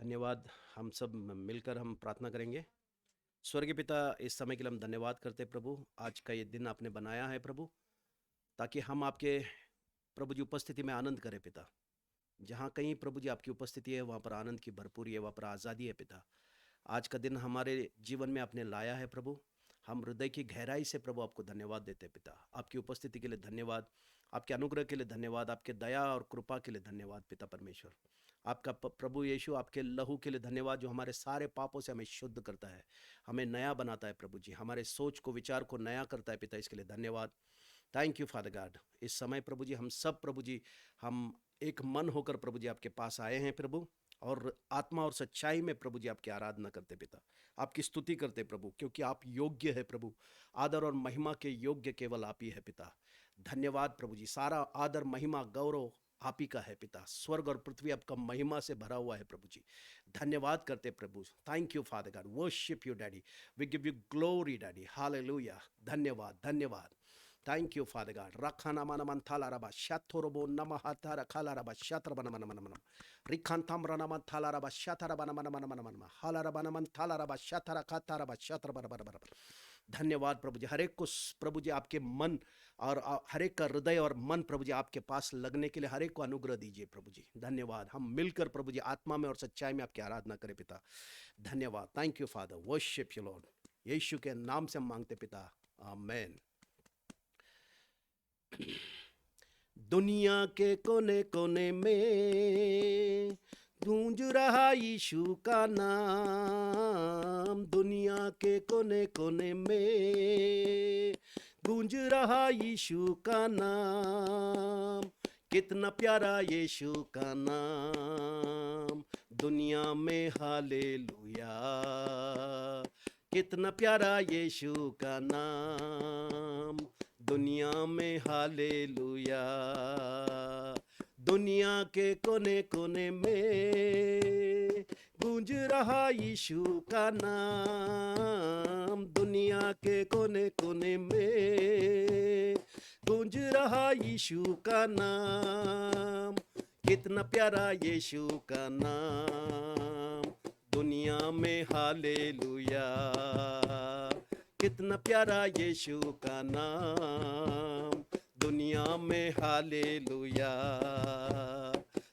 धन्यवाद। हम सब मिलकर हम प्रार्थना करेंगे। स्वर्गीय पिता, इस समय के लिए हम धन्यवाद करते हैं प्रभु। आज का ये दिन आपने बनाया है प्रभु, ताकि हम आपके प्रभु जी उपस्थिति में आनंद करें पिता। जहाँ कहीं प्रभु जी आपकी उपस्थिति है, वहाँ पर आनंद की भरपूरी है, वहाँ पर आज़ादी है पिता। आज का दिन हमारे जीवन में आपने लाया है प्रभु। हम हृदय की गहराई से प्रभु आपको धन्यवाद देते हैं पिता। आपकी उपस्थिति के लिए धन्यवाद, आपके अनुग्रह के लिए धन्यवाद, आपके दया और कृपा के लिए धन्यवाद पिता परमेश्वर। आपका प्रभु यीशु, आपके लहू के लिए धन्यवाद, जो हमारे सारे पापों से हमें शुद्ध करता है, हमें नया बनाता है प्रभु जी, हमारे सोच को विचार को नया करता है पिता। इसके लिए धन्यवाद। Thank you father God. इस समय प्रभु जी हम सब प्रभु जी, हम एक मन होकर प्रभु जी आपके पास आए हैं प्रभु, और आत्मा और सच्चाई में प्रभु जी आपकी आराधना करते पिता, आपकी स्तुति करते प्रभु, क्योंकि आप योग्य है प्रभु। आदर और महिमा के योग्य केवल आप ही है पिता। धन्यवाद प्रभु जी। सारा आदर महिमा गौरव आप ही का है पिता। स्वर्ग और पृथ्वी आपका महिमा से भरा हुआ है प्रभु जी। धन्यवाद करते प्रभु। Thank you father God. Worship you daddy, we give you glory daddy. Hallelujah. धन्यवाद धन्यवाद। Thank you father God. रखाना मन मन थाला रबा शथोरबो नमः तारा खाला रबा शत्र बन मन मन मन रिखांतम रना मन थाला रबा शथरा बन मन मन मन मन हाला रबा मन थाला रबा शथरा खाता रबा शत्र बन बन बन। धन्यवाद प्रभु जी। हर एक को प्रभु जी आपके मन और हर एक का हृदय और मन प्रभु जी आपके पास लगने के लिए हर एक को अनुग्रह दीजिए प्रभु जी। धन्यवाद। हम मिलकर प्रभु जी आत्मा में और सच्चाई में आपकी आराधना करें पिता। धन्यवाद। Thank you father. Worship you lord. Yeshu के नाम से हम मांगते पिता, आमेन। दुनिया के कोने कोने में गूंज रहा यीशु का नाम। दुनिया के कोने कोने में गूंज रहा यीशु का नाम। कितना प्यारा यीशु का नाम, दुनिया में हालेलुया। कितना प्यारा यीशु का नाम, दुनिया में हालेलुया। दुनिया के कोने कोने में गूंज रहा यीशु का नाम। दुनिया के कोने कोने में गूंज रहा यीशु का नाम। कितना प्यारा यीशु का नाम, दुनिया में हालेलुया। कितना प्यारा यीशु का नाम, दुनिया में हालेलुया।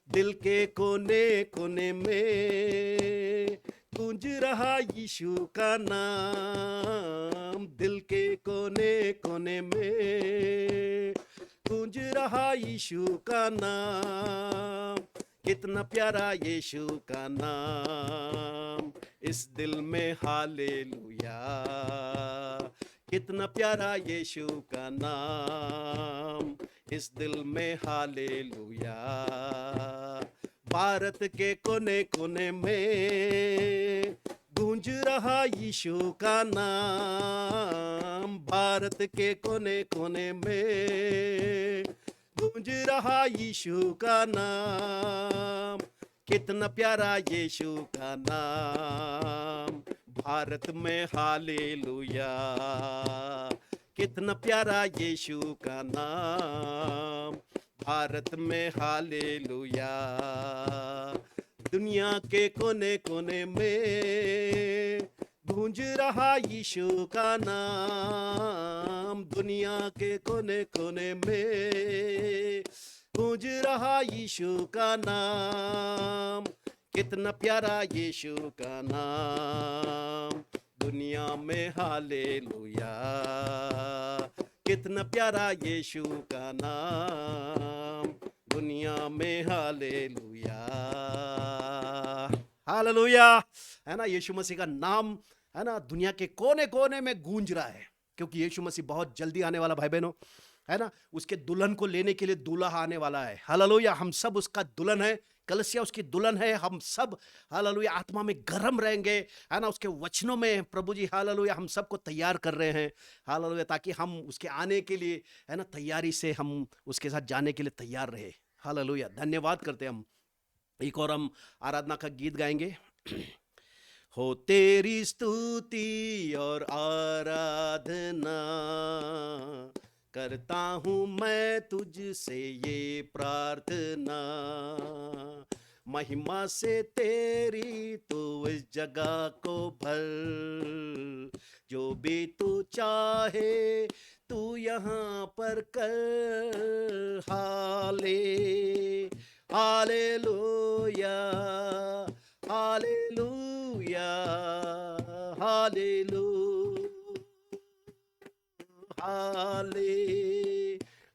दिल के कोने कोने में गूंज रहा यीशु का नाम। दिल के कोने कोने में गूंज रहा यीशु का नाम। कितना प्यारा यीशु का नाम, इस दिल में हालेलुया। कितना प्यारा यीशु का नाम, इस दिल में हालेलुया। भारत के कोने कोने में गूंज रहा यीशु का नाम। भारत के कोने कोने में गूंज रहा यीशु का नाम। कितना प्यारा यीशु का नाम, भारत में हालेलुया। कितना प्यारा यीशु का नाम, भारत में हालेलुया। दुनिया के कोने कोने में गूंज रहा यीशु का नाम। दुनिया के कोने कोने में गूंज रहा यीशु का नाम। कितना प्यारा यीशु का नाम, दुनिया में हालेलुया। कितना प्यारा यीशु का नाम, दुनिया में हालेलुया। हालेलुया। है ना, यीशु मसीह का नाम है ना दुनिया के कोने कोने में गूंज रहा है, क्योंकि यीशु मसीह बहुत जल्दी आने वाला भाई बहनों, है ना। उसके दुल्हन को लेने के लिए दूल्हा आने वाला है। हालेलुया। हम सब उसका दुल्हन है, कलीसिया उसकी दुल्हन है। हम सब हालेलुया आत्मा में गर्म रहेंगे, है ना, उसके वचनों में प्रभु जी हालेलुया हम सबको तैयार कर रहे हैं। हालेलुया, ताकि हम उसके आने के लिए, है ना, तैयारी से हम उसके साथ जाने के लिए तैयार रहे। हालेलुया। धन्यवाद करते हैं हम। एक और हम आराधना का गीत गाएंगे। हो तेरी स्तुति और आराधना करता हूँ मैं तुझसे ये प्रार्थना। महिमा से तेरी तू इस जगह को भर, जो भी तू चाहे तू यहाँ पर कर। हालेलुया, हालेलुया, हालेलुया, हाले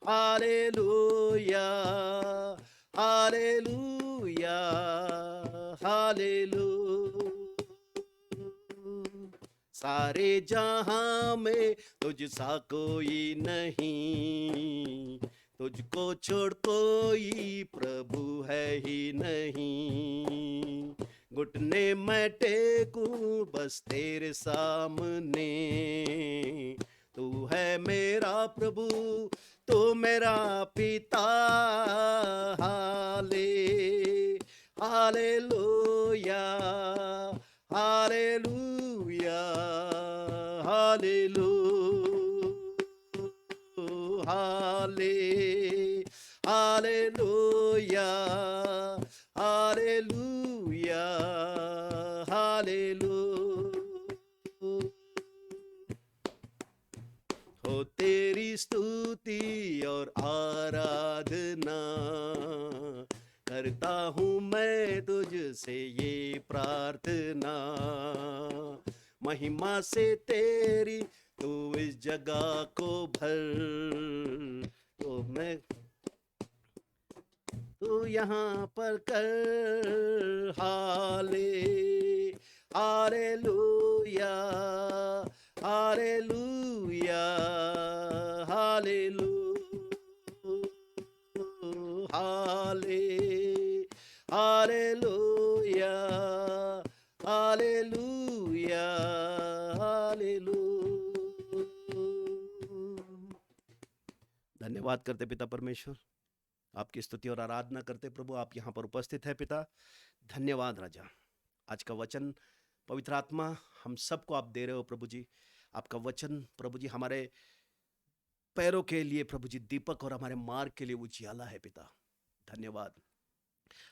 हालेलुया, हालेलुया, हालेलुया। सारे जहां में तुझ सा कोई नहीं, तुझको छोड़ कोई प्रभु है ही नहीं। घुटने मैं टेकूं बस तेरे सामने, तू है मेरा प्रभु, तू मेरा पिता। Hallelujah, hallelujah, hallelujah, hallelujah, hallelujah, hallelujah. हो तेरी स्तुति और आराधना, करता हूँ मैं तुझसे ये प्रार्थना। महिमा से तेरी तू इस जगह को भर, तो मैं तू यहाँ पर कर। Hallelujah, hallelujah, hallelujah, hallelujah, hallelujah, hallelujah. धन्यवाद करते पिता परमेश्वर, आपकी स्तुति और आराधना करते प्रभु। आप यहाँ पर उपस्थित है पिता, धन्यवाद राजा। आज का वचन पवित्र आत्मा हम सबको आप दे रहे हो प्रभु जी। आपका वचन प्रभु जी हमारे पैरों के लिए प्रभु जी दीपक और हमारे मार्ग के लिए उजियाला है पिता। धन्यवाद।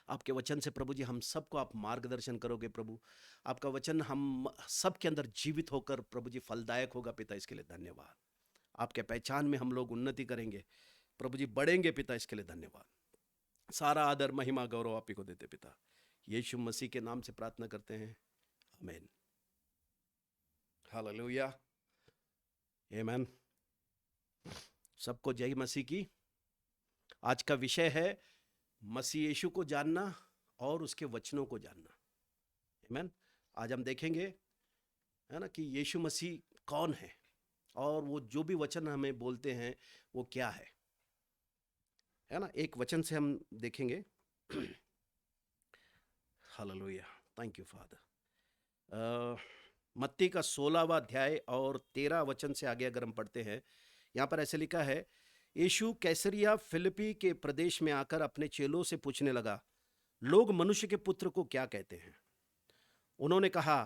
आपके वचन से प्रभु जी हम सबको आप मार्गदर्शन करोगे प्रभु। आपका वचन हम सबके अंदर जीवित होकर प्रभु जी फलदायक होगा पिता, इसके लिए धन्यवाद। आपके पहचान में हम लोग उन्नति करेंगे प्रभु जी, बढ़ेंगे पिता, इसके लिए धन्यवाद। सारा आदर महिमा गौरव आप ही को देते पिता, यीशु मसीह के नाम से प्रार्थना करते हैं, आमीन। हालेलुया, आमीन। सबको जय मसीह की। आज का विषय है मसीह यीशु को जानना और उसके वचनों को जानना, आमीन। आज हम देखेंगे है ना कि यीशु मसीह कौन है और वो जो भी वचन हमें बोलते हैं वो क्या है ना। एक वचन से हम देखेंगे। Hallelujah, thank you father. मत्ती का 16वां अध्याय और 13 वचन से आगे अगर हम पढ़ते हैं, यहाँ पर ऐसे लिखा है, यीशु कैसरिया फिलिपी के प्रदेश में आकर अपने चेलों से पूछने लगा, लोग मनुष्य के पुत्र को क्या कहते हैं? उन्होंने कहा,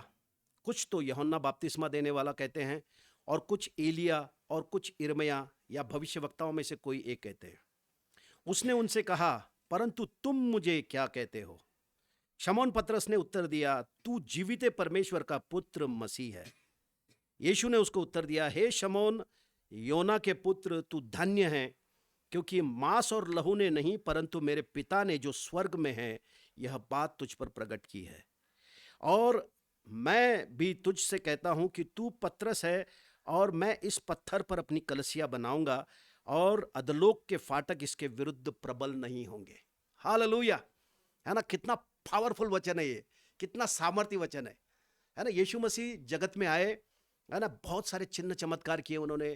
कुछ तो यूहन्ना बपतिस्मा देने वाला कहते हैं, और कुछ एलिया, और कुछ इर्मिया या भविष्यवक्ताओं में से कोई एक कहते हैं। उसने उनसे कहा, परंतु तुम मुझे क्या कहते हो? शमौन पतरस ने उत्तर दिया, तू जीवित परमेश्वर का पुत्र मसीह है। यीशु ने उसको उत्तर दिया, हे शमौन, योना के पुत्र, तू धन्य है, क्योंकि मांस और लहू ने नहीं परंतु मेरे पिता ने जो स्वर्ग में है यह बात तुझ पर प्रकट की है। और मैं भी तुझसे कहता हूं कि तू पतरस है, और मैं इस पत्थर पर अपनी कलसिया बनाऊंगा, और अधोलोक के फाटक इसके विरुद्ध प्रबल नहीं होंगे। हालेलुया, है ना। कितना पावरफुल वचन है ये, कितना सामर्थ्य वचन है ना। यीशु मसीह जगत में आए, है ना, बहुत सारे चिन्ह चमत्कार किए उन्होंने,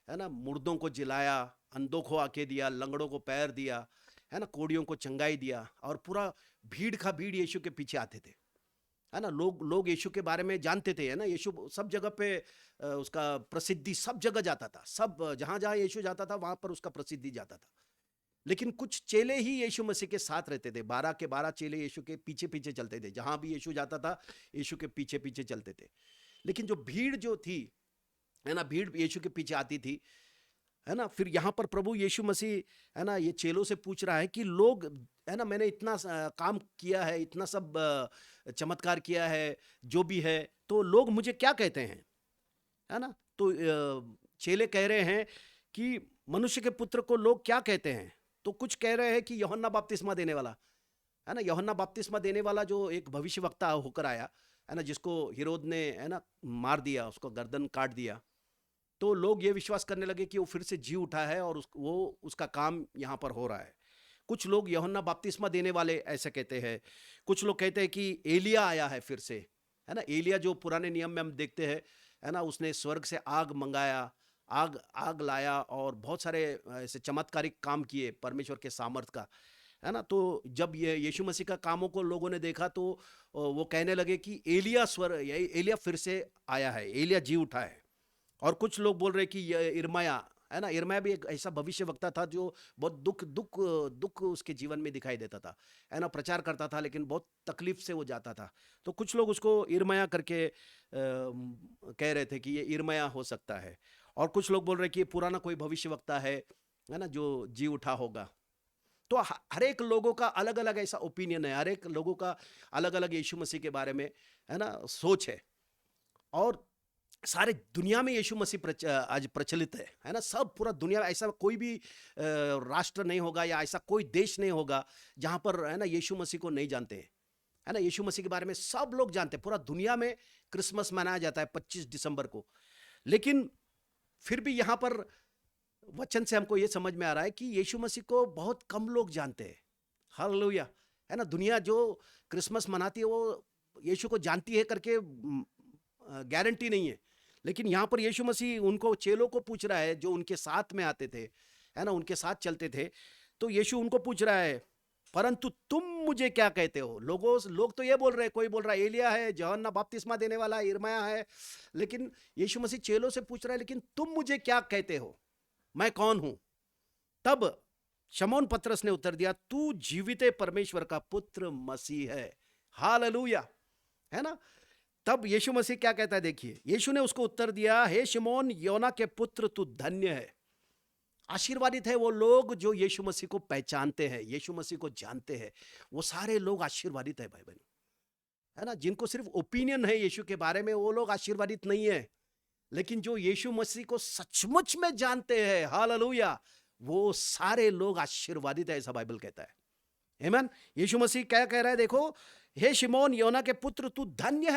है ना। मुर्दों को जिलाया, अंधों को आके दिया, लंगड़ों को पैर दिया, है ना, कोड़ियों को चंगाई दिया, और पूरा भीड़ का भीड़ यीशु के पीछे आते थे, है ना। लोग यीशु के बारे में जानते थे, है ना। यीशु सब जगह पे उसका प्रसिद्धि सब जगह जाता था, सब जहां जहां यीशु जाता था वहां पर उसका प्रसिद्धि जाता था। लेकिन कुछ चेले ही यीशु मसीह के साथ रहते थे, 12 के 12 चेले यीशु के पीछे पीछे चलते थे, जहां भी यीशु जाता था यीशु के पीछे पीछे चलते थे। लेकिन जो भीड़ जो थी, है ना, भीड़ यीशु के पीछे आती थी, है ना? फिर यहाँ पर प्रभु यीशु मसीह, है ना, ये चेलों से पूछ रहा है कि लोग, है ना, मैंने इतना काम किया है, इतना सब चमत्कार किया है, जो भी है, तो लोग मुझे क्या कहते हैं? है ना? तो चेले कह रहे हैं कि मनुष्य के पुत्र को लोग क्या कहते हैं? तो कुछ कह रहे हैं कि यूहन्ना बपतिस्मा देने वाला, है ना? यूहन्ना बपतिस्मा देने वाला जो एक भविष्यवक्ता होकर आया, है ना, जिसको हेरोद ने, है ना, मार दिया, उसको गर्दन काट दिया। तो लोग ये विश्वास करने लगे कि वो फिर से जी उठा है और वो उसका काम यहाँ पर हो रहा है। कुछ लोग यूहन्ना बपतिस्मा देने वाले ऐसे कहते हैं। कुछ लोग कहते हैं कि एलिया आया है फिर से, है ना? एलिया जो पुराने नियम में हम देखते हैं, है ना, उसने स्वर्ग से आग मंगाया, आग आग लाया और बहुत सारे ऐसे चमत्कारिक काम किए परमेश्वर के सामर्थ का, है ना? तो जब ये यीशु मसीह का कामों को लोगों ने देखा तो वो कहने लगे कि एलिया फिर से आया है, एलिया जी उठा है। और कुछ लोग बोल रहे कि ये इर्माया, है ना, इर्माया भी एक ऐसा भविष्य वक्ता था जो बहुत दुख दुख दुख उसके जीवन में दिखाई देता था, है ना, प्रचार करता था लेकिन बहुत तकलीफ से वो जाता था। तो कुछ लोग उसको इर्माया करके कह रहे थे कि ये इर्माया हो सकता है। और कुछ लोग बोल रहे कि ये पुराना कोई भविष्य वक्ता है ना, जो जी उठा होगा। तो हर एक लोगों का अलग अलग ऐसा ओपिनियन है, हर एक लोगों का अलग अलग यीशु मसीह के बारे में, है ना, सोच है। और सारे दुनिया में यीशु मसीह आज प्रचलित है ना? सब पूरा दुनिया में ऐसा कोई भी राष्ट्र नहीं होगा या ऐसा कोई देश नहीं होगा जहां पर, है ना, यीशु मसीह को नहीं जानते हैं, है ना? यीशु मसीह के बारे में सब लोग जानते हैं। पूरा दुनिया में क्रिसमस मनाया जाता है 25 दिसंबर को। लेकिन फिर भी यहाँ पर वचन से हमको ये समझ में आ रहा है कि यीशु मसीह को बहुत कम लोग जानते हैं। हालेलुया, है ना? दुनिया जो क्रिसमस मनाती है वो यीशु को जानती है करके गारंटी नहीं है। लेकिन यहाँ पर यीशु मसीह उनको, चेलों को पूछ रहा है जो उनके साथ में आते थे, है ना, उनके साथ चलते थे। तो यीशु उनको पूछ रहा है, परंतु तुम मुझे क्या कहते हो? लोग तो ये बोल रहे हैं, कोई बोल रहा है एलिया है, यूहन्ना बपतिस्मा देने वाला है, यिर्मयाह है। लेकिन यीशु मसीह चेलों से पूछ रहा है, लेकिन तुम मुझे क्या कहते हो? मैं कौन हूं? तब शमौन पतरस ने उत्तर दिया, तू जीवित परमेश्वर का पुत्र मसीह है। हालेलुया, है ना? तब यीशु मसीह क्या कहता है, देखिए। यीशु ने उसको उत्तर दिया, हे शिमोन योना के पुत्र, तू धन्य है। आशीर्वादित है वो लोग जो यीशु मसीह को पहचानते हैं, यीशु मसीह को जानते हैं। वो सारे लोग आशीर्वादित है भाई बहन, है ना? जिनको सिर्फ ओपिनियन है यीशु के बारे में, वो लोग आशीर्वादित नहीं है। लेकिन जो यीशु मसीह को सचमुच में जानते हैं, हालेलुया, वो सारे लोग आशीर्वादित है, ऐसा बाइबल कहता है। आमीन। यीशु मसीह क्या कह रहा है, देखो, हे शिमोन योना के पुत्र, तू धन्य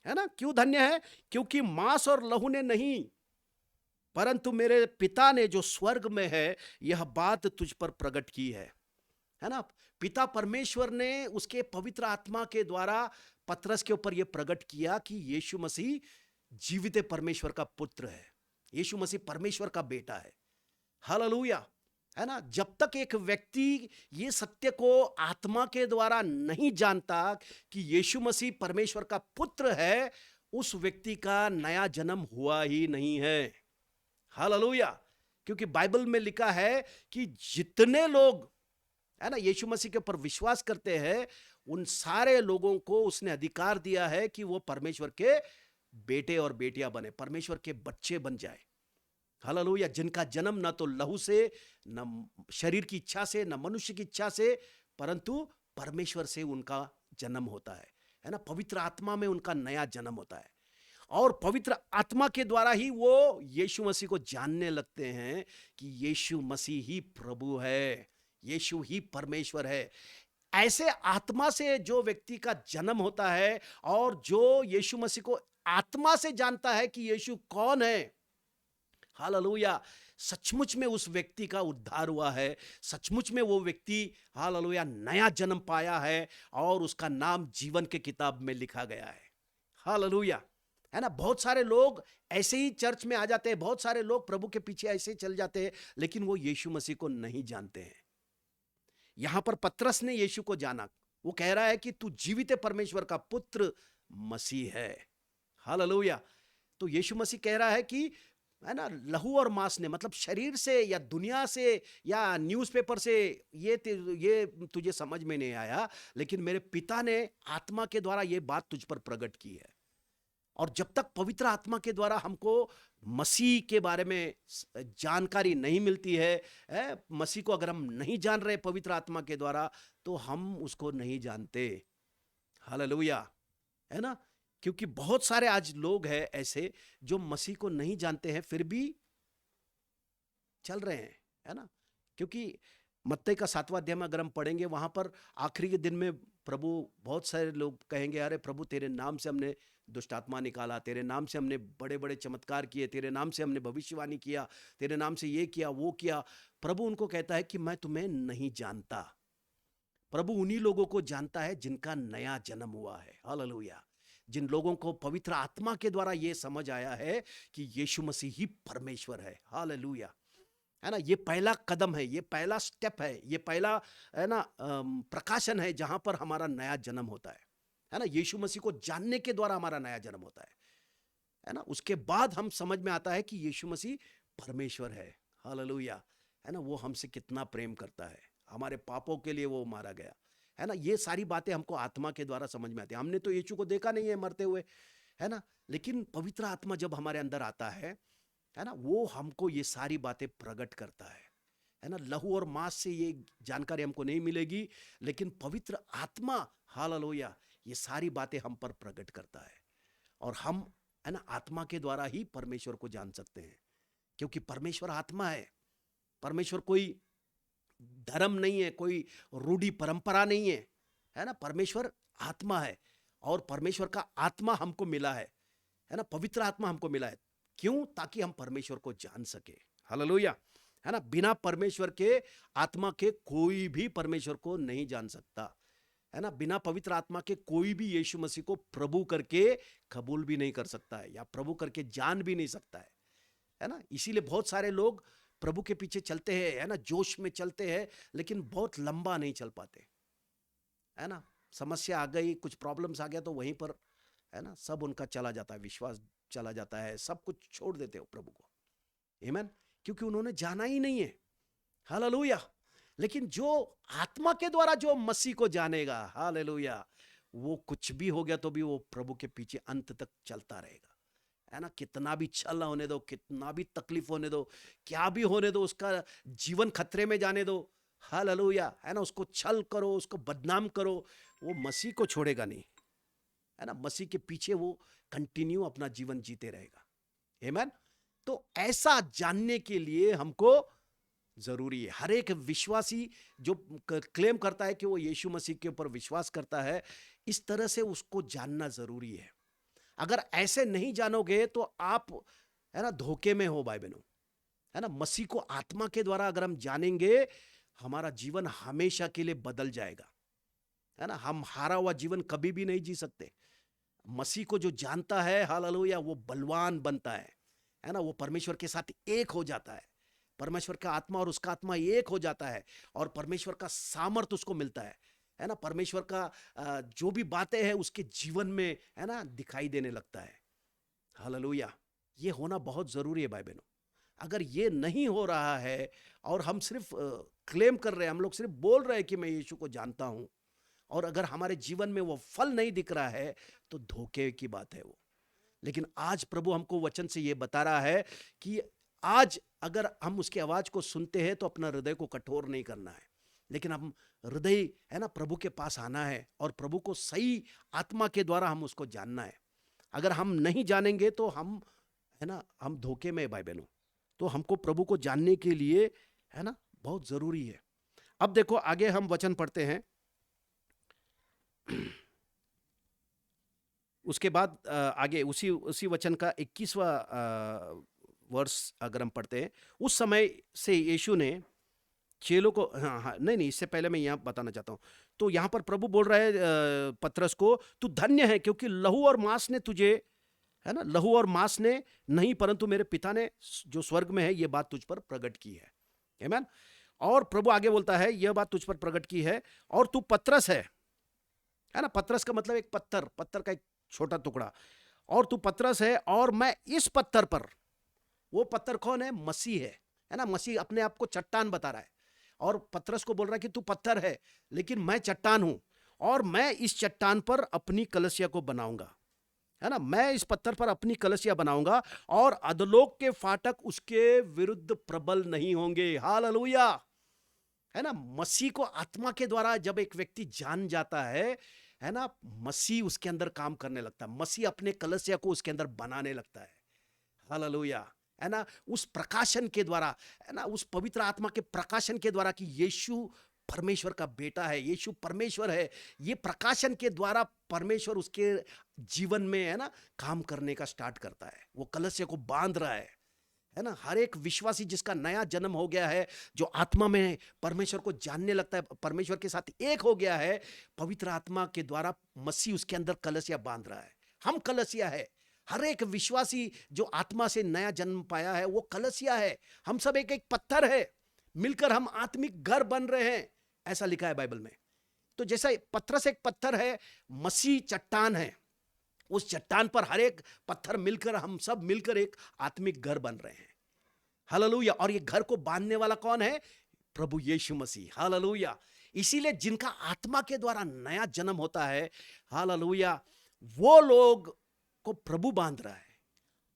है ना? क्यों धन्य है? क्योंकि मांस और लहू ने नहीं, परंतु मेरे पिता ने जो स्वर्ग में है, यह बात तुझ पर प्रकट की है ना? पिता परमेश्वर ने उसके पवित्र आत्मा के द्वारा पतरस के ऊपर यह प्रकट किया कि यीशु मसीह जीवित परमेश्वर का पुत्र है, यीशु मसीह परमेश्वर का बेटा है। हालेलुया, है ना? जब तक एक व्यक्ति ये सत्य को आत्मा के द्वारा नहीं जानता कि यीशु मसीह परमेश्वर का पुत्र है, उस व्यक्ति का नया जन्म हुआ ही नहीं है। हालेलुया, क्योंकि बाइबल में लिखा है कि जितने लोग, है ना, यीशु मसीह के ऊपर विश्वास करते हैं, उन सारे लोगों को उसने अधिकार दिया है कि वो परमेश्वर के बेटे और बेटियां बने, परमेश्वर के बच्चे बन जाए। हालेलुया, जिनका जन्म ना तो लहू से, न शरीर की इच्छा से, न मनुष्य की इच्छा से, परंतु परमेश्वर से उनका जन्म होता है ना? पवित्र आत्मा में उनका नया जन्म होता है और पवित्र आत्मा के द्वारा ही वो यीशु मसीह को जानने लगते हैं कि यीशु मसीह ही प्रभु है, यीशु ही परमेश्वर है। ऐसे आत्मा से जो व्यक्ति का जन्म होता है और जो यीशु मसीह को आत्मा से जानता है कि यीशु कौन है, हालेलुया, सचमुच में उस व्यक्ति का उद्धार हुआ है, सचमुच में वो व्यक्ति, हालेलुया, नया जन्म पाया है और उसका नाम जीवन के किताब में लिखा गया है। हालेलुया, है ना? बहुत सारे लोग ऐसे ही चर्च में आ जाते हैं, बहुत सारे लोग प्रभु के पीछे ऐसे ही चल जाते हैं, लेकिन वो यीशु मसीह को नहीं जानते हैं। यहां पर पतरस ने यीशु को जाना। वो कह रहा है कि तू जीवित परमेश्वर का पुत्र मसीह है। हालेलुया, तो यीशु मसीह कह रहा है कि, है ना, लहू और मांस ने, मतलब शरीर से या दुनिया से या न्यूज़पेपर से ये तुझे समझ में नहीं आया, लेकिन मेरे पिता ने आत्मा के द्वारा ये बात तुझ पर प्रकट की है। और जब तक पवित्र आत्मा के द्वारा हमको मसीह के बारे में जानकारी नहीं मिलती है, मसीह को अगर हम नहीं जान रहे पवित्र आत्मा के द्वारा, तो हम उसको नहीं जानते। हालेलुया, है ना? क्योंकि बहुत सारे आज लोग हैं ऐसे जो मसीह को नहीं जानते हैं, फिर भी चल रहे हैं, है ना? क्योंकि मत्ती का 7वां अध्याय में अगर हम पढ़ेंगे, वहां पर आखिरी के दिन में प्रभु, बहुत सारे लोग कहेंगे, अरे प्रभु तेरे नाम से हमने दुष्ट आत्मा निकाला, तेरे नाम से हमने बड़े बड़े चमत्कार किए, तेरे नाम से हमने भविष्यवाणी किया, तेरे नाम से ये किया वो किया। प्रभु उनको कहता है कि मैं तुम्हें नहीं जानता। प्रभु उन्हीं लोगों को जानता है जिनका नया जन्म हुआ है। हालेलुया। जिन लोगों को पवित्र आत्मा के द्वारा ये समझ आया है कि यीशु मसीह ही परमेश्वर है। हालेलुया, है ना? ये पहला कदम है, ये पहला स्टेप है, ये पहला, है ना, प्रकाशन है जहां पर हमारा नया जन्म होता है ना? यीशु मसीह को जानने के द्वारा हमारा नया जन्म होता है ना? उसके बाद हम समझ में आता है कि यीशु मसीह परमेश्वर है। हालेलुया, है ना? वो हमसे कितना प्रेम करता है, हमारे पापों के लिए वो मारा गया, है ना? ये सारी बातें हमको आत्मा के द्वारा समझ में आती है। हमने तो यीशु को देखा नहीं है मरते हुए, है ना? लेकिन पवित्र आत्मा जब हमारे अंदर आता है ना, वो हमको ये सारी बातें प्रकट करता है ना? लहू और मांस से ये जानकारी हमको नहीं मिलेगी, लेकिन पवित्र आत्मा, हालेलुया, ये सारी बातें हम पर प्रकट करता है। और हम, है ना, आत्मा के द्वारा ही परमेश्वर को जान सकते हैं, क्योंकि परमेश्वर आत्मा है। परमेश्वर कोई धर्म नहीं है, कोई रूढ़ी परंपरा नहीं है ना? परमेश्वर आत्मा है, और परमेश्वर का आत्मा हमको मिला है ना? पवित्र आत्मा हमको मिला है। क्यों? ताकि हम परमेश्वर को जान सके। हालेलुया, है ना? बिना परमेश्वर के आत्मा के कोई भी परमेश्वर को नहीं जान सकता, है ना? बिना पवित्र आत्मा के कोई भी यीशु मसीह को प्रभु करके कबूल भी नहीं कर सकता है, या प्रभु करके जान भी नहीं सकता है ना? इसीलिए बहुत सारे लोग प्रभु के पीछे चलते हैं, है ना, जोश में चलते हैं, लेकिन बहुत लंबा नहीं चल पाते, है ना? समस्या आ गई, कुछ प्रॉब्लम्स आ गया, तो वहीं पर, है ना, सब उनका चला जाता है, विश्वास चला जाता है, सब कुछ छोड़ देते हो प्रभु को। आमीन। क्योंकि उन्होंने जाना ही नहीं है। हालेलुया। लेकिन जो आत्मा के द्वारा जो मसीह को जानेगा, हालेलुया, वो कुछ भी हो गया तो भी वो प्रभु के पीछे अंत तक चलता रहेगा, है ना? कितना भी छल होने दो, कितना भी तकलीफ होने दो, क्या भी होने दो, उसका जीवन खतरे में जाने दो, हालेलुया, है ना? उसको छल करो, उसको बदनाम करो, वो मसीह को छोड़ेगा नहीं, है ना? मसीह के पीछे वो कंटिन्यू अपना जीवन जीते रहेगा। आमीन। तो ऐसा जानने के लिए हमको जरूरी है, हर एक विश्वासी जो क्लेम करता है कि वो यीशु मसीह के ऊपर विश्वास करता है, इस तरह से उसको जानना जरूरी है। अगर ऐसे नहीं जानोगे तो आप, है ना, धोखे में हो भाई बहनों, है ना? मसीह को आत्मा के द्वारा अगर हम जानेंगे, हमारा जीवन हमेशा के लिए बदल जाएगा, है ना? हम हारा हुआ जीवन कभी भी नहीं जी सकते। मसीह को जो जानता है, हालेलुया, वो बलवान बनता है ना? वो परमेश्वर के साथ एक हो जाता है, परमेश्वर का आत्मा और उसका आत्मा एक हो जाता है, और परमेश्वर का सामर्थ उसको मिलता है ना? परमेश्वर का जो भी बातें हैं उसके जीवन में, है ना, दिखाई देने लगता है। हालेलुया। ये होना बहुत जरूरी है भाई बहनों। अगर ये नहीं हो रहा है और हम सिर्फ क्लेम कर रहे हैं, हम लोग सिर्फ बोल रहे हैं कि मैं यीशु को जानता हूं, और अगर हमारे जीवन में वो फल नहीं दिख रहा है, तो धोखे की बात है वो। लेकिन आज प्रभु हमको वचन से ये बता रहा है कि आज अगर हम उसकी आवाज को सुनते हैं तो अपना हृदय को कठोर नहीं करना है, लेकिन हम हृदय, है ना, प्रभु के पास आना है, और प्रभु को सही आत्मा के द्वारा हम उसको जानना है। अगर हम नहीं जानेंगे तो हम, है ना, हम धोखे में भाई बहनों। तो हमको प्रभु को जानने के लिए, है ना, बहुत जरूरी है। अब देखो आगे हम वचन पढ़ते हैं। उसके बाद आगे उसी वचन का 21वां वर्ष अगर हम पढ़ते हैं, उस समय से यीशु ने चेलों को, हाँ, नहीं, इससे पहले मैं यहाँ बताना चाहता हूँ। तो यहाँ पर प्रभु बोल रहा है पतरस को, तू धन्य है क्योंकि लहू और मांस ने तुझे, है ना, लहू और मांस ने नहीं, परंतु मेरे पिता ने जो स्वर्ग में है ये बात तुझ पर प्रकट की है। आमीन। और प्रभु आगे बोलता है, यह बात तुझ पर प्रकट की है, और तू पतरस है ना? पतरस का मतलब एक पत्थर का एक छोटा टुकड़ा। और तू पतरस है, और मैं इस पत्थर पर, वो पत्थर कौन है? मसीह है ना? मसीह अपने आप को चट्टान बता रहा है, और पतरस को बोल रहा है कि तू पत्थर है, लेकिन मैं चट्टान हूं, और मैं इस चट्टान पर अपनी कलीसिया को बनाऊंगा। है ना, मैं इस पत्थर पर अपनी कलसिया बनाऊंगा और अधोलोक के फाटक उसके विरुद्ध प्रबल नहीं होंगे। हालेलुया। है ना, मसीह को आत्मा के द्वारा जब एक व्यक्ति जान जाता है ना, मसीह उसके अंदर काम करने लगता है, मसीह अपने कलसिया को उसके अंदर बनाने लगता है। हालेलुया। है ना, उस प्रकाशन के द्वारा, है ना, उस पवित्र आत्मा के प्रकाशन के द्वारा कि यीशु परमेश्वर का बेटा है, यीशु परमेश्वर है, ये प्रकाशन के द्वारा परमेश्वर उसके जीवन में, है ना, काम करने का स्टार्ट करता है। वो कलस्य को बांध रहा है ना। हर एक विश्वासी जिसका नया जन्म हो गया है, जो आत्मा में परमेश्वर को जानने लगता है, परमेश्वर के साथ एक हो गया है, पवित्र आत्मा के द्वारा मसीह उसके अंदर कलसिया बांध रहा है। हम कलसिया है। हर एक विश्वासी जो आत्मा से नया जन्म पाया है वो कलसिया है। हम सब एक एक पत्थर है, मिलकर हम आत्मिक घर बन रहे हैं, ऐसा लिखा है बाइबल में। तो जैसा पत्थर से एक पत्थर है, मसीह चट्टान है, उस चट्टान पर हर एक पत्थर मिलकर हम सब मिलकर एक आत्मिक घर बन रहे हैं। हालेलुया। और ये घर को बांधने वाला कौन है? प्रभु यीशु मसीह। हालेलुया। इसीलिए जिनका आत्मा के द्वारा नया जन्म होता है, हालेलुया, वो लोग को प्रभु बांध रहा है।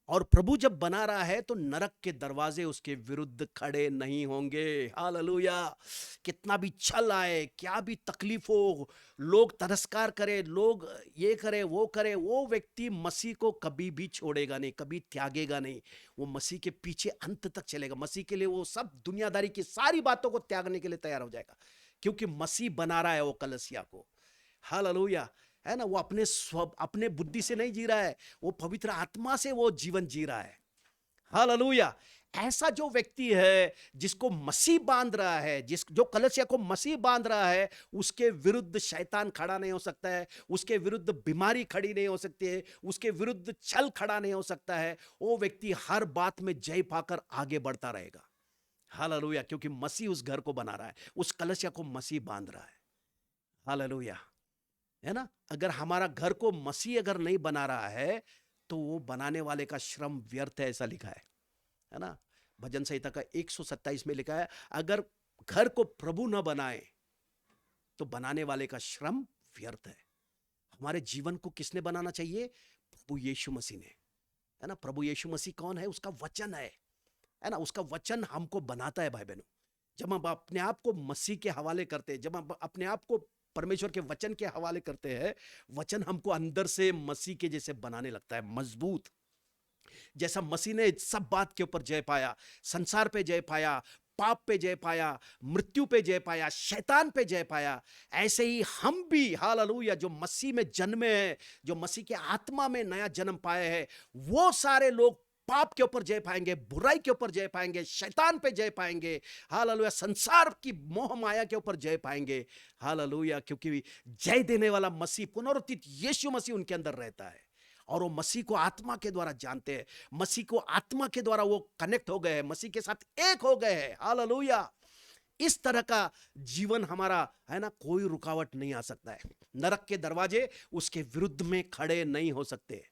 और प्रभु जब बना रहा है तो नरक के दरवाजे उसके विरुद्ध खड़े नहीं होंगे। हालेलुया। कितना भी छल आए, क्या भी तकलीफ हो, लोग तिरस्कार करे, लोग ये करे वो करे, वो व्यक्ति मसीह को कभी भी छोड़ेगा नहीं, कभी त्यागेगा नहीं। वो मसीह के पीछे अंत तक चलेगा। मसीह के लिए वो सब दुनियादारी की सारी बातों को त्यागने के लिए तैयार हो जाएगा, क्योंकि मसीह बना रहा है वो कलसिया को। हालेलुया। है ना, वो अपने बुद्धि से नहीं जी रहा है, वो पवित्र आत्मा से वो जीवन जी रहा है। हालेलुया। ऐसा जो व्यक्ति है जिसको मसीह बांध रहा है, जो कलसिया को मसीह बांध रहा है, उसके विरुद्ध शैतान खड़ा नहीं हो सकता है, उसके विरुद्ध बीमारी खड़ी नहीं हो सकती है, उसके विरुद्ध छल खड़ा नहीं हो सकता है। वो व्यक्ति हर बात में जय पाकर आगे बढ़ता रहेगा। हालेलुया। क्योंकि मसीह उस घर को बना रहा है, उस कलसिया को मसीह बांध रहा है। हालेलुया। है ना, अगर हमारा घर को मसीह अगर नहीं बना रहा है तो वो बनाने वाले का श्रम व्यर्थ है, ऐसा लिखा है ना। भजन संहिता का 127 में लिखा है, अगर घर को प्रभु न बनाए तो बनाने वाले का श्रम व्यर्थ है। हमारे जीवन को किसने बनाना चाहिए? प्रभु यीशु मसीह ने। है ना, प्रभु यीशु मसीह कौन है? उसका वचन है ना, उसका वचन हमको बनाता है भाई बहनों। जब हम अपने आप को मसीह के हवाले करते हैं, जब हम अपने आप को परमेश्वर के वचन के हवाले करते हैं, वचन हमको अंदर से मसीह के जैसे बनाने लगता है, मजबूत। जैसा मसीह ने सब बात के ऊपर जय पाया, संसार पे जय पाया, पाप पे जय पाया, मृत्यु पे जय पाया, शैतान पे जय पाया, ऐसे ही हम भी, हालेलुया, जो मसीह में जन्मे हैं, जो मसीह के आत्मा में नया जन्म पाए हैं, वो सारे लोग पाप के ऊपर जय पाएंगे, बुराई के ऊपर जय पाएंगे, शैतान पे जय पाएंगे। हालेलुया। संसार की मोह माया के ऊपर जय पाएंगे। हालेलुया। क्योंकि जय देने वाला मसीह, पुनरुत्थित यीशु मसीह उनके अंदर रहता है, और वो मसीह को आत्मा के द्वारा जानते हैं, मसीह को आत्मा के द्वारा वो कनेक्ट हो गए हैं, मसीह के साथ एक हो गए हैं। हालेलुया। इस तरह का जीवन हमारा, है ना, कोई रुकावट नहीं आ सकता है। नरक के दरवाजे उसके विरुद्ध में खड़े नहीं हो सकते।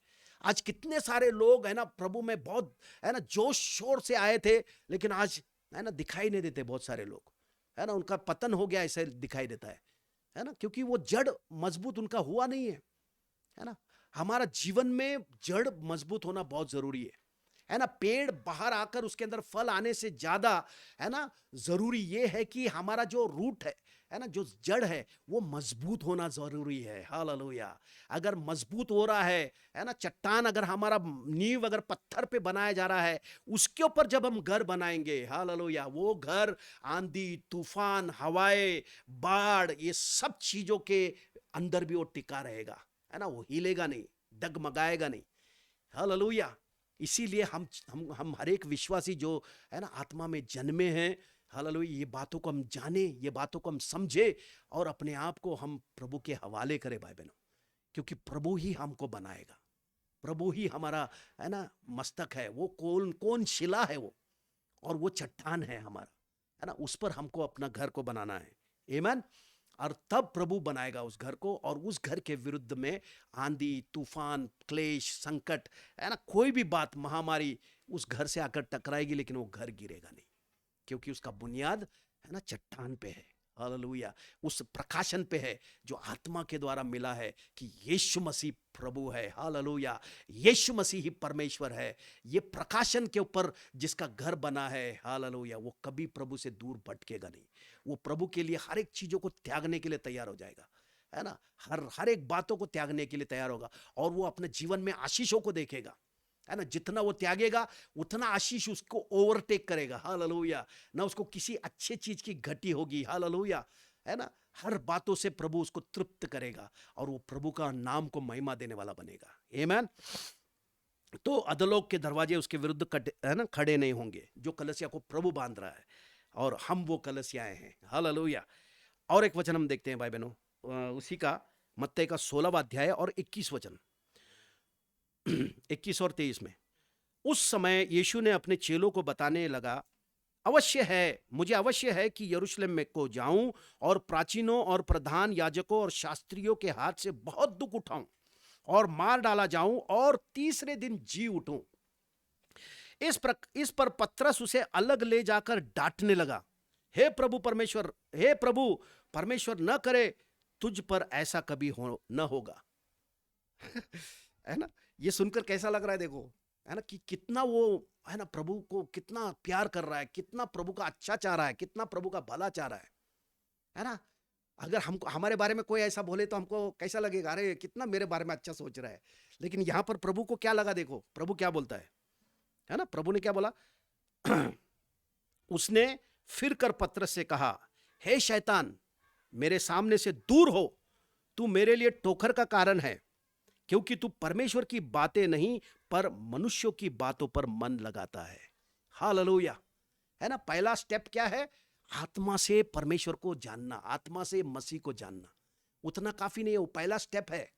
आज कितने सारे लोग, है ना, प्रभु में बहुत, है ना, जोश शोर से आए थे, लेकिन आज, है ना, दिखाई नहीं देते बहुत सारे लोग। है ना, उनका पतन हो गया ऐसे दिखाई देता है ना, क्योंकि वो जड़ मजबूत उनका हुआ नहीं है ना। हमारा जीवन में जड़ मजबूत होना बहुत जरूरी है ना। पेड़ बाहर आकर उसके अंदर फल आने से ज्यादा, है ना, जरूरी ये है कि हमारा जो रूट है ना, जो जड़ है, वो मजबूत होना जरूरी है। हालेलुया। अगर मजबूत हो रहा है ना, चट्टान अगर हमारा नींव अगर पत्थर पे बनाया जा रहा है, उसके ऊपर जब हम घर बनाएंगे, हालेलुया, वो घर आंधी तूफान हवाएं बाढ़ ये सब चीजों के अंदर भी वो टिका रहेगा, है ना, वो हिलेगा नहीं, डगमगाएगा नहीं। हालेलुया। इसीलिए हम हर एक विश्वासी जो, है ना, आत्मा में जन्मे हैं, हालेलुया, ये बातों को हम जाने, ये बातों को हम समझे, और अपने आप को हम प्रभु के हवाले करें भाई बहनों। क्योंकि प्रभु ही हमको बनाएगा, प्रभु ही हमारा, है ना, मस्तक है। वो कौन कौन शिला है वो, और वो चट्टान है हमारा, है ना, उस पर हमको अपना घर को बनाना है। आमीन। और तब प्रभु बनाएगा उस घर को, और उस घर के विरुद्ध में आंधी तूफान क्लेश संकट, है ना, कोई भी बात महामारी उस घर से आकर टकराएगी, लेकिन वो घर गिरेगा नहीं, क्योंकि उसका बुनियाद, है ना, चट्टान पे है। हालेलुया। उस प्रकाशन पे है जो आत्मा के द्वारा मिला है कि यीशु मसीह प्रभु है। हालेलुया। यीशु मसीह ही परमेश्वर है। ये प्रकाशन के ऊपर जिसका घर बना है, हालेलुया, वो कभी प्रभु से दूर भटकेगा नहीं। वो प्रभु के लिए हर एक चीजों को त्यागने के लिए तैयार हो जाएगा, है ना। हर हर एक बातों को त्यागने के लिए तैयार होगा और वो अपने जीवन में आशीषों को देखेगा, है ना। जितना वो त्यागेगा उतना आशीष उसको ओवरटेक करेगा। हालेलुया। ना उसको किसी अच्छे चीज की घटी होगी। हालेलुया, है ना। हर बातों से प्रभु उसको तृप्त करेगा और वो प्रभु का नाम को महिमा देने वाला बनेगा। आमीन। तो अधोलोक के दरवाजे उसके विरुद्ध है ना, खड़े नहीं होंगे। जो कलसिया को प्रभु बांध रहा है और हम वो कलसियाएं हैं। हालेलुया। और एक वचन हम देखते हैं भाई बहनों, उसी का मत्ती का 16वां अध्याय और 21 वचन 21 और 23 में। उस समय यीशु ने अपने चेलों को बताने लगा, मुझे अवश्य है कि यरूशलेम में को जाऊं और प्राचीनों और प्रधान याजकों और शास्त्रियों के हाथ से बहुत दुख उठाऊं और मार डाला जाऊं और तीसरे दिन जी उठूं। इस पर पतरस उसे अलग ले जाकर डांटने लगा, हे प्रभु परमेश्वर न करे तुझ पर ऐसा कभी न होगा। है ना। ये सुनकर कैसा लग रहा है देखो, है ना, कि कितना वो, है ना, प्रभु को कितना प्यार कर रहा है, कितना प्रभु का अच्छा चाह रहा है, कितना प्रभु का भला चाह रहा है ना। अगर हमको हमारे बारे में कोई ऐसा बोले तो हमको कैसा लगेगा, अरे कितना मेरे बारे में अच्छा सोच रहा है। लेकिन यहां पर प्रभु को क्या लगा, देखो प्रभु क्या बोलता है ना। प्रभु ने क्या बोला उसने फिर कर पतरस से कहा, हे शैतान, मेरे सामने से दूर हो, तू मेरे लिए ठोकर का कारण है, क्योंकि तू परमेश्वर की बातें नहीं पर मनुष्यों की बातों पर मन लगाता है। हालेलुया, है ना। पहला स्टेप क्या है, आत्मा से परमेश्वर को जानना, आत्मा से मसीह को जानना। उतना काफी नहीं है, वो पहला स्टेप है।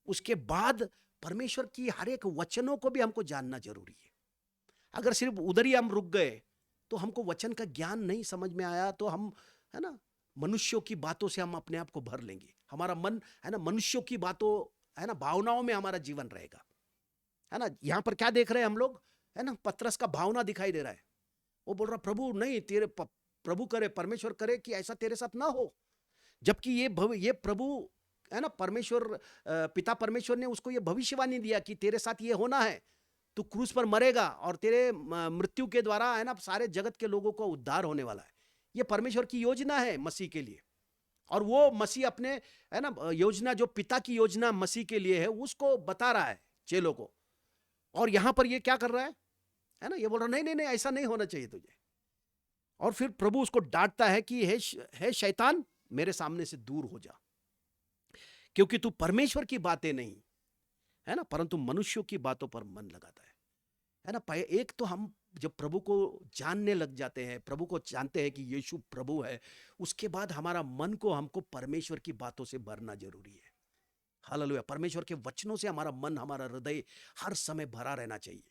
उसके बाद परमेश्वर की हर एक वचनों को भी हमको जानना जरूरी है। अगर सिर्फ उधर ही हम रुक गए तो हमको वचन का ज्ञान नहीं समझ में आया तो हम, है ना, मनुष्यों की बातों से हम अपने आप को भर लेंगे। हमारा मन, है ना, मनुष्यों की बातों, है ना, भावनाओं में हमारा जीवन रहेगा, है ना। यहां पर क्या देख रहे हैं हम लोग, है ना, पतरस का भावना दिखाई दे रहा है। वो बोल रहा, प्रभु नहीं, तेरे प्रभु करे, परमेश्वर करे कि ऐसा तेरे साथ ना हो। जबकि ये प्रभु, है ना, परमेश्वर, पिता परमेश्वर ने उसको ये भविष्यवाणी दिया कि तेरे साथ ये होना है, तू क्रूस पर मरेगा और तेरे मृत्यु के द्वारा, है ना, सारे जगत के लोगों को उद्धार होने वाला है। ये परमेश्वर की योजना है मसीह के लिए। और वो मसीह अपने, है ना, योजना, जो पिता की योजना मसीह के लिए है, उसको बता रहा है चेलों को। और यहां पर ये क्या कर रहा है ना, ये बोल रहा नहीं नहीं नहीं, ऐसा नहीं होना चाहिए तुझे। और फिर प्रभु उसको डांटता है कि हे शैतान, मेरे सामने से दूर हो जा, क्योंकि तू परमेश्वर की बातें नहीं, है ना, परंतु मनुष्यों की बातों पर मन लगाता है ना। एक तो हम जब प्रभु को जानने लग जाते हैं, प्रभु को जानते हैं कि यीशु प्रभु है, उसके बाद हमारा मन को, हमको परमेश्वर की बातों से भरना जरूरी है। हालेलुया। परमेश्वर के वचनों से हमारा मन, हमारा हृदय हर समय भरा रहना चाहिए।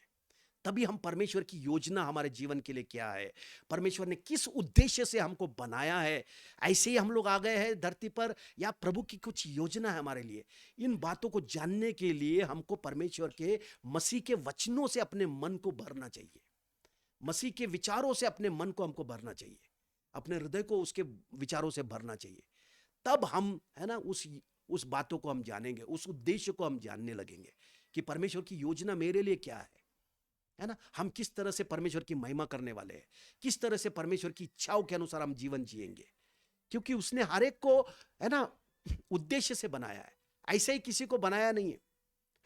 तभी हम परमेश्वर की योजना हमारे जीवन के लिए क्या है, परमेश्वर ने किस उद्देश्य से हमको बनाया है, ऐसे ही हम लोग आ गए हैं धरती पर, या प्रभु की कुछ योजना है हमारे लिए। इन बातों को जानने के लिए हमको परमेश्वर के, मसीह के वचनों से अपने मन को भरना चाहिए। मसीह के विचारों से अपने मन को हमको भरना चाहिए, अपने हृदय को उसके विचारों से भरना चाहिए। तब हम, है ना, उस बातों को हम जानेंगे, उस उद्देश्य को हम जानने लगेंगे कि परमेश्वर की योजना मेरे लिए क्या है ना। हम किस तरह से परमेश्वर की महिमा करने वाले हैं, किस तरह से परमेश्वर की इच्छाओं के अनुसार हम जीवन जिएंगे, क्योंकि उसने हर एक को, है ना, उद्देश्य से बनाया है। ऐसे ही किसी को बनाया नहीं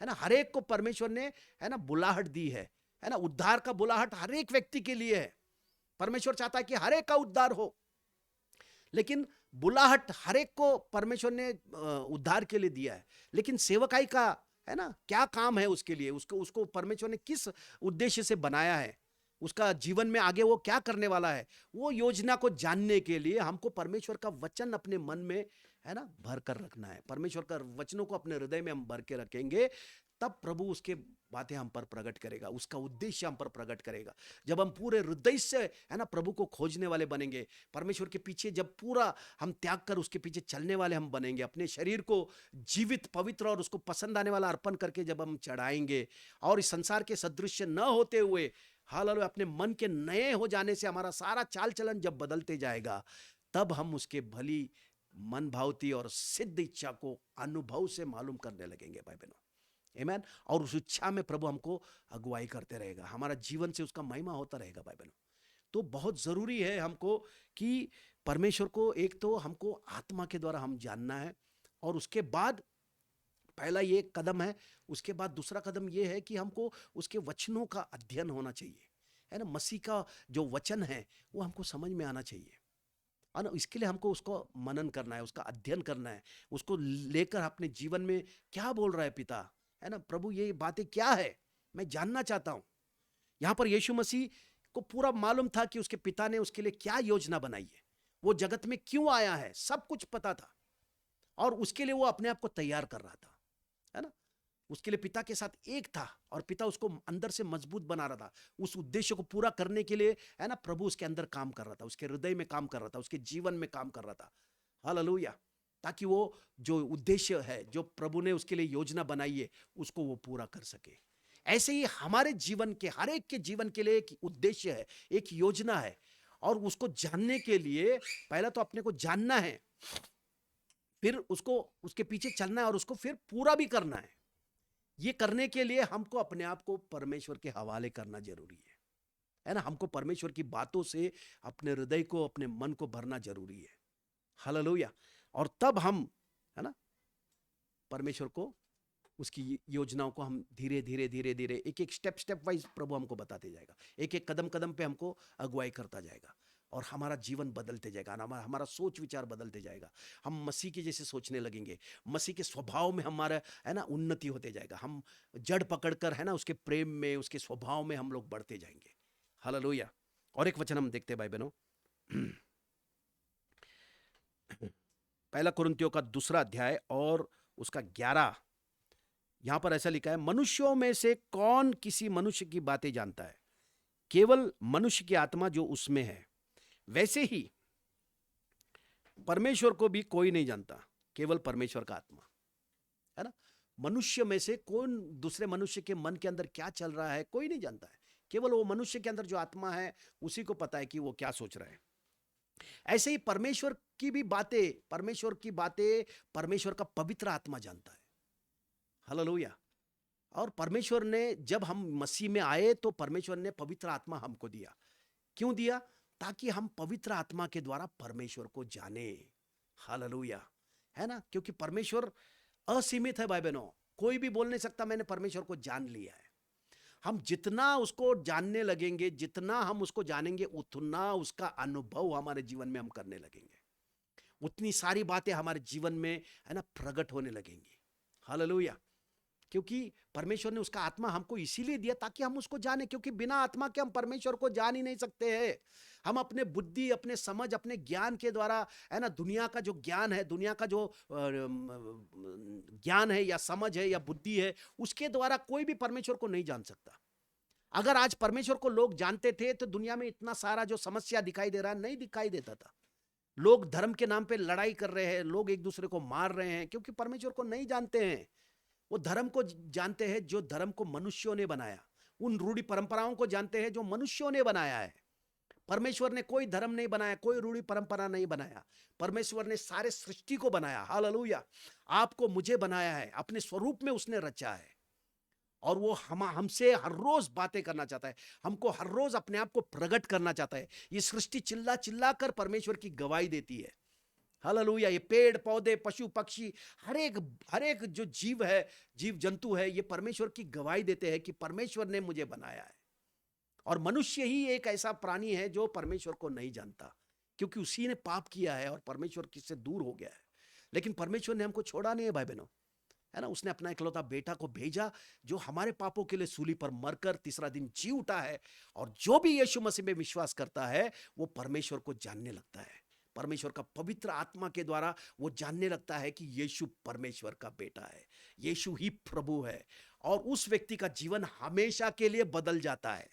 है ना। हर एक को परमेश्वर ने, है ना, बुलाहट दी है ना। उद्धार का बुलाहट हर एक व्यक्ति के लिए है। परमेश्वर चाहता है कि हर एक का उद्धार हो, लेकिन बुलाहट हर एक को परमेश्वर ने उद्धार के लिए दिया है। लेकिन सेवकाई का, है ना, क्या काम है उसके लिए, उसको परमेश्वर ने किस उद्देश्य से बनाया है, उसका जीवन में आगे वो क्या करने वाला है, वो योजना को जानने के लिए हमको परमेश्वर का वचन अपने मन में, है ना, भर कर रखना है। परमेश्वर का वचनों को अपने हृदय में हम भर के रखेंगे, तब प्रभु उसके बातें हम पर प्रकट करेगा, उसका उद्देश्य हम पर प्रकट करेगा। जब हम पूरे हृदय से, है ना, प्रभु को खोजने वाले बनेंगे, परमेश्वर के पीछे जब पूरा हम त्याग कर उसके पीछे चलने वाले हम बनेंगे, अपने शरीर को जीवित, पवित्र और उसको पसंद आने वाला अर्पण करके जब हम चढ़ाएंगे, और इस संसार के सदृश्य न होते हुए, हालेलुया, अपने मन के नए हो जाने से हमारा सारा चाल चलन जब बदलते जाएगा, तब हम उसके भली मन भावती और सिद्ध इच्छा को अनुभव से मालूम करने लगेंगे भाई बहनों। आमीन। और उस इच्छा में प्रभु हमको अगुवाई करते रहेगा, हमारा जीवन से उसका महिमा होता रहेगा भाई बहनों। तो बहुत जरूरी है हमको कि परमेश्वर को एक तो हमको आत्मा के द्वारा हम जानना है, और उसके बाद पहला ये कदम है। उसके बाद दूसरा कदम ये है कि हमको उसके वचनों का अध्ययन होना चाहिए, है ना। मसीह का जो वचन है वो हमको समझ में आना चाहिए, है ना। इसके लिए हमको उसको मनन करना है, उसका अध्ययन करना है, उसको लेकर अपने जीवन में क्या बोल रहा है पिता, है ना। प्रभु ये बातें क्या है, मैं जानना चाहता हूं। यहां पर यीशु मसीह को पूरा मालूम था कि उसके पिता ने उसके लिए क्या योजना बनाई है, वो जगत में क्यों आया है, सब कुछ पता था। और उसके लिए वो अपने आप को तैयार कर रहा था, है ना। उसके लिए पिता के साथ एक था, और पिता उसको अंदर से मजबूत बना रहा था। उस उद्देश्य को पूरा करने के लिए, है ना, प्रभु उसके अंदर काम कर रहा था, उसके हृदय में काम कर रहा था, उसके जीवन में काम कर रहा था। हालेलुया। ताकि वो जो उद्देश्य है, जो प्रभु ने उसके लिए योजना बनाई है, उसको वो पूरा कर सके। ऐसे ही हमारे जीवन के, हर एक के जीवन के लिए एक उद्देश्य है, एक योजना है। और उसको जानने के लिए पहला तो अपने को जानना है, फिर उसको उसके पीछे चलना है, और उसको फिर पूरा भी करना है। ये करने के लिए हमको अपने आप को परमेश्वर के हवाले करना जरूरी है ना। हमको परमेश्वर की बातों से अपने हृदय को, अपने मन को भरना जरूरी है। हालेलुया। और तब हम, है ना, परमेश्वर को, उसकी योजनाओं को हम धीरे धीरे धीरे धीरे एक एक स्टेप वाइज प्रभु हमको बताते जाएगा, एक एक कदम कदम पे हमको अगुवाई करता जाएगा, और हमारा जीवन बदलते जाएगा, हमारा सोच विचार बदलते जाएगा। हम मसीह के जैसे सोचने लगेंगे, मसीह के स्वभाव में हमारा, है ना, उन्नति होते जाएगा। हम जड़ पकड़कर, है ना, उसके प्रेम में, उसके स्वभाव में हम लोग बढ़ते जाएंगे। हालेलुया। और एक वचन हम देखते हैं भाई बहनों, पहला कुरिन्थियों का 2 अध्याय और उसका 11। यहां पर ऐसा लिखा है, मनुष्यों में से कौन किसी मनुष्य की बातें जानता है, केवल मनुष्य की आत्मा जो उसमें है। वैसे ही परमेश्वर को भी कोई नहीं जानता, केवल परमेश्वर का आत्मा, है ना। मनुष्य में से कौन दूसरे मनुष्य के मन के अंदर क्या चल रहा है, कोई नहीं जानता है। केवल वो मनुष्य के अंदर जो आत्मा है, उसी को पता है कि वो क्या सोच रहा है। ऐसे ही परमेश्वर की भी बातें, परमेश्वर का पवित्र आत्मा जानता है। हालेलुया। और परमेश्वर ने, जब हम मसीह में आए, तो परमेश्वर ने पवित्र आत्मा हमको दिया। क्यों दिया? ताकि हम पवित्र आत्मा के द्वारा परमेश्वर को जाने। हालेलुया, है ना। क्योंकि परमेश्वर असीमित है भाई बहनों, कोई भी बोल नहीं सकता मैंने परमेश्वर को जान लिया है। हम जितना उसको जानने लगेंगे, जितना हम उसको जानेंगे, उतना उसका अनुभव हमारे जीवन में हम करने लगेंगे, उतनी सारी बातें हमारे जीवन में, है ना, प्रकट होने लगेंगी। हालेलुया। क्योंकि परमेश्वर ने उसका आत्मा हमको इसीलिए दिया ताकि हम उसको जाने, क्योंकि बिना आत्मा के हम परमेश्वर को जान ही नहीं सकते हैं। हम अपने बुद्धि, अपने समझ, अपने ज्ञान के द्वारा, है ना, दुनिया का जो ज्ञान है, दुनिया का जो ज्ञान है या समझ है या बुद्धि है, उसके द्वारा कोई भी परमेश्वर को नहीं जान सकता। अगर आज परमेश्वर को लोग जानते थे, तो दुनिया में इतना सारा जो समस्या दिखाई दे रहा है, नहीं दिखाई देता था। लोग धर्म के नाम पे लड़ाई कर रहे हैं, लोग एक दूसरे को मार रहे हैं, क्योंकि परमेश्वर को नहीं जानते हैं। वो धर्म को जानते हैं जो धर्म को मनुष्यों ने बनाया, उन रूढ़ी परंपराओं को जानते हैं जो मनुष्यों ने बनाया है। परमेश्वर ने कोई धर्म नहीं बनाया, कोई रूढ़ी परंपरा नहीं बनाया। परमेश्वर ने सारे सृष्टि को बनाया। हालेलुया। आपको, मुझे बनाया है, अपने स्वरूप में उसने रचा है। और वो हमसे हर रोज बातें करना चाहता है, हमको हर रोज अपने आप को प्रकट करना चाहता है। ये सृष्टि चिल्ला चिल्ला कर परमेश्वर की गवाही देती है। हालेलुया। ये पेड़ पौधे, पशु पक्षी, हर एक जो जीव है, जीव जंतु है, ये परमेश्वर की गवाही देते हैं कि परमेश्वर ने मुझे बनाया है। और मनुष्य ही एक ऐसा प्राणी है जो परमेश्वर को नहीं जानता, क्योंकि उसी ने पाप किया है और परमेश्वर किससे दूर हो गया है। लेकिन परमेश्वर ने हमको छोड़ा नहीं है भाई बहनों, है ना। उसने अपना इकलौता बेटा को भेजा, जो हमारे पापों के लिए सूली पर मरकर तीसरा दिन जी उठा है। और जो भी यीशु मसीह में विश्वास करता है, वो परमेश्वर को जानने लगता है। परमेश्वर का पवित्र आत्मा के द्वारा वो जानने लगता है कि यीशु परमेश्वर का बेटा है, यीशु ही प्रभु है। और उस व्यक्ति का जीवन हमेशा के लिए बदल जाता है।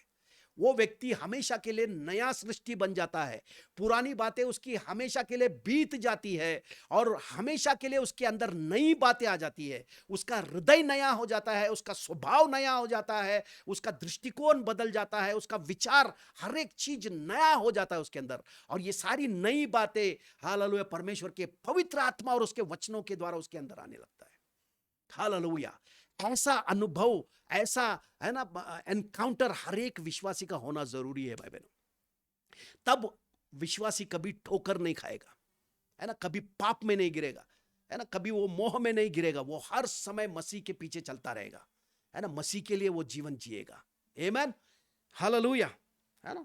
वो व्यक्ति हमेशा के लिए नया सृष्टि बन जाता है। पुरानी बातें उसकी हमेशा के लिए बीत जाती है और हमेशा के लिए उसके अंदर नई बातें आ जाती है। उसका हृदय नया हो जाता है, उसका स्वभाव नया हो जाता है, उसका दृष्टिकोण बदल जाता है, उसका विचार, हर एक चीज नया हो जाता है उसके अंदर। और ये सारी नई बातें हालेलुया परमेश्वर के पवित्र आत्मा और उसके वचनों के द्वारा उसके अंदर आने लगता है। हालेलुया। ऐसा अनुभव, ऐसा है ना एनकाउंटर हर एक विश्वासी का होना जरूरी है भाई बहनों। तब विश्वासी कभी ठोकर नहीं खाएगा, है ना, कभी पाप में नहीं गिरेगा, है ना, कभी वो मोह में नहीं गिरेगा। वो हर समय मसीह के पीछे चलता रहेगा, है ना, मसीह के लिए वो जीवन जिएगा। आमीन, हालेलुया, है ना।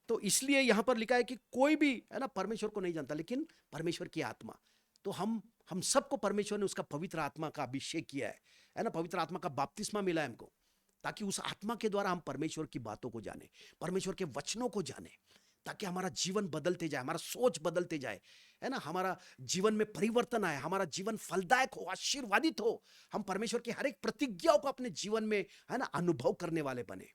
तो इसलिए यहां पर लिखा है कि कोई भी, है ना, परमेश्वर को नहीं जानता लेकिन परमेश्वर की आत्मा। तो हम सबको परमेश्वर ने उसका पवित्र आत्मा का अभिषेक किया है ना, पवित्र आत्मा का बपतिस्मा मिला है हमको, ताकि उस आत्मा के द्वारा हम परमेश्वर की बातों को जाने, परमेश्वर के वचनों को जाने, ताकि हमारा जीवन बदलते जाए, हमारा सोच बदलते जाए, है ना, हमारा जीवन में परिवर्तन आए, हमारा जीवन फलदायक हो, आशीर्वादित हो। हम परमेश्वर की हर एक प्रतिज्ञाओं को अपने जीवन में, है ना, अनुभव करने वाले बने,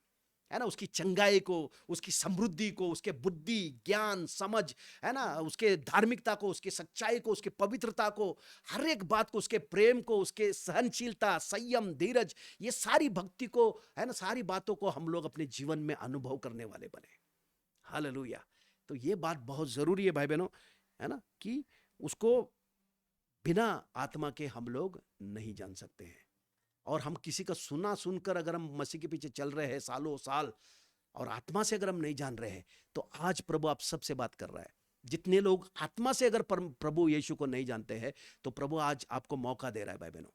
है ना, उसकी चंगाई को, उसकी समृद्धि को, उसके बुद्धि, ज्ञान, समझ, है ना, उसके धार्मिकता को, उसकी सच्चाई को, उसके पवित्रता को, हर एक बात को, उसके प्रेम को, उसके सहनशीलता, संयम, धीरज, ये सारी भक्ति को, है ना, सारी बातों को हम लोग अपने जीवन में अनुभव करने वाले बने। हालेलुया। तो ये बात बहुत जरूरी है भाई बहनों, है ना, कि उसको बिना आत्मा के हम लोग नहीं जान सकते हैं। और हम किसी का सुना सुनकर अगर हम मसीह के पीछे चल रहे हैं सालों साल, और आत्मा से अगर हम नहीं जान रहे हैं, तो आज प्रभु आप सबसे बात कर रहा है। जितने लोग आत्मा से अगर प्रभु यीशु को नहीं जानते हैं, तो प्रभु आज आपको मौका दे रहा है भाई बहनों।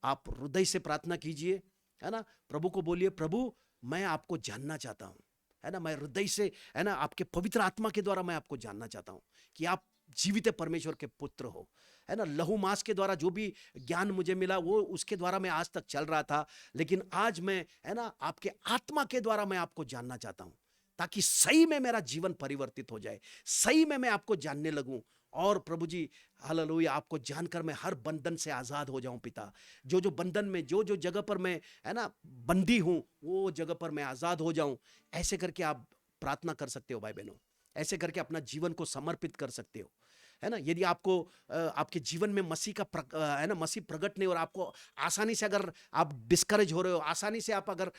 आप हृदय से प्रार्थना कीजिए, है ना, प्रभु को बोलिए, प्रभु मैं आपको जानना चाहता हूं, है ना, मैं हृदय से, है ना, आपके पवित्र आत्मा के द्वारा मैं आपको जानना चाहता हूं कि आप जीवित परमेश्वर के पुत्र हो, है ना। लहू मांस के द्वारा जो भी ज्ञान मुझे मिला वो उसके द्वारा मैं आज तक चल रहा था, लेकिन आज मैं, है ना, आपके आत्मा के द्वारा मैं आपको जानना चाहता हूं, ताकि सही में मेरा जीवन परिवर्तित हो जाए, सही में मैं आपको जानने लगूं। और प्रभु जी, हालेलुया, आपको जानकर मैं हर बंधन से आजाद हो जाऊं पिता। जो जो बंधन में, जो जो जगह पर मैं, है ना, बंदी हूं, वो जगह पर मैं आजाद हो जाऊं। ऐसे करके आप प्रार्थना कर सकते हो भाई बहनों, ऐसे करके अपना जीवन को समर्पित कर सकते हो, है ना। यदि आपको आपके जीवन में मसीह का है ना, मसीह प्रकट नहीं, और आपको आसानी से अगर आप डिस्करेज हो रहे हो, आसानी से आप अगर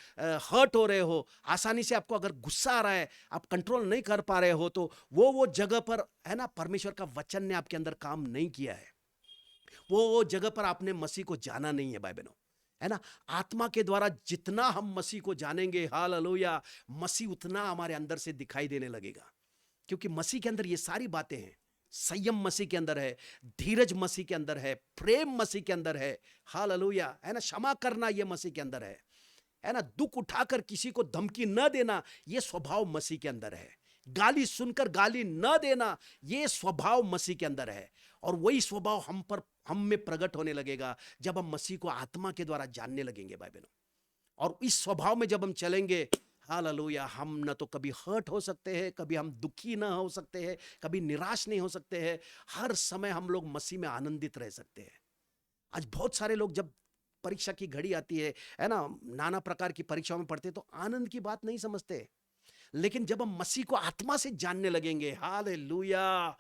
हर्ट हो रहे हो, आसानी से आपको अगर गुस्सा आ रहा है, आप कंट्रोल नहीं कर पा रहे हो, तो वो जगह पर, है ना, परमेश्वर का वचन ने आपके अंदर काम नहीं किया है। वो जगह पर आपने मसीह को जाना नहीं है भाई बहनों, है ना। आत्मा के द्वारा जितना हम मसीह को जानेंगे, हालेलुया, मसीह उतना हमारे अंदर से दिखाई देने लगेगा, क्योंकि मसीह के अंदर ये सारी बातें हैं। संयम मसीह के अंदर है, धीरज मसीह के अंदर है, प्रेम मसीह के अंदर है, हालेलुया, है ना, क्षमा करना ये मसीह के अंदर है ना, दुख उठाकर किसी को धमकी न देना ये स्वभाव मसीह के अंदर है, गाली सुनकर गाली न देना ये स्वभाव मसीह के अंदर है। और वही स्वभाव हम में प्रकट होने लगेगा जब हम मसीह को आत्मा के द्वारा जानने लगेंगे भाई बहनों। और इस स्वभाव में जब हम चलेंगे, हालेलुया, हम न तो कभी हर्ट हो सकते हैं, कभी हम दुखी ना हो सकते हैं, कभी निराश नहीं हो सकते हैं। हर समय हम लोग मसीह में आनंदित रह सकते हैं। आज बहुत सारे लोग जब परीक्षा की घड़ी आती है ना, नाना प्रकार की परीक्षाओं में पढ़ते हैं, तो आनंद की बात नहीं समझते। लेकिन जब हम मसीह को आत्मा से जानने लगेंगे, हालेलुया,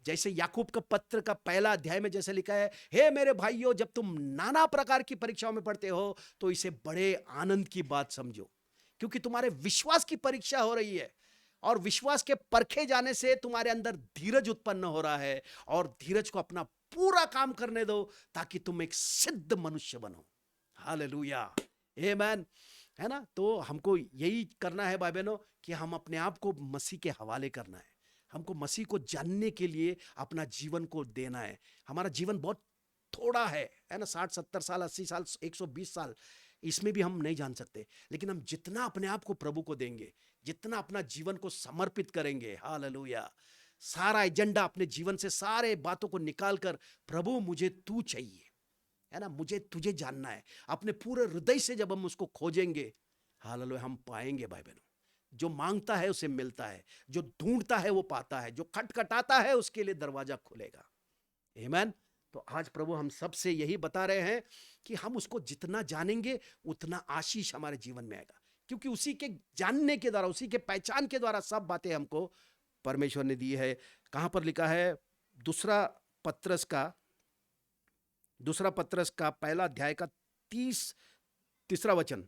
जैसे याकूब का पत्र का पहला अध्याय में जैसे लिखा है, हे मेरे भाइयों, जब तुम नाना प्रकार की परीक्षाओं में पढ़ते हो तो इसे बड़े आनंद की बात समझो, क्योंकि तुम्हारे विश्वास की परीक्षा हो रही है, और विश्वास के परखे जाने से तुम्हारे अंदर धीरज उत्पन्न हो रहा है, और धीरज को अपना पूरा काम करने दो, ताकि तुम एक सिद्ध मनुष्य बनो। हालेलुया, आमेन, है ना। तो हमको यही करना है भाई बहनों, कि हम अपने आप को मसीह के हवाले करना है। हमको मसीह को जानने के लिए अपना जीवन को देना है। हमारा जीवन बहुत थोड़ा है ना, 60-70 साल, 80 साल, 120 साल, इसमें भी हम नहीं जान सकते। लेकिन हम जितना अपने आप को प्रभु को देंगे, जितना अपना जीवन को समर्पित करेंगे, हालेलुया, सारा एजेंडा अपने जीवन से, सारे बातों को निकालकर, प्रभु मुझे तू चाहिए, है ना, मुझे तुझे जानना है, अपने पूरे हृदय से जब हम उसको खोजेंगे, हालेलुया, हम पाएंगे भाई बहनों। जो मांगता है उसे मिलता है, जो ढूंढता है वो पाता है, जो खटखटाता है उसके लिए दरवाजा खुलेगा। आमीन। तो आज प्रभु हम सबसे यही बता रहे हैं कि हम उसको जितना जानेंगे उतना आशीष हमारे जीवन में आएगा। क्योंकि उसी के जानने के द्वारा, उसी के पहचान के द्वारा सब बातें हमको परमेश्वर ने दी है। कहां पर लिखा है? दूसरा पत्रस का पहला अध्याय का 30 वचन।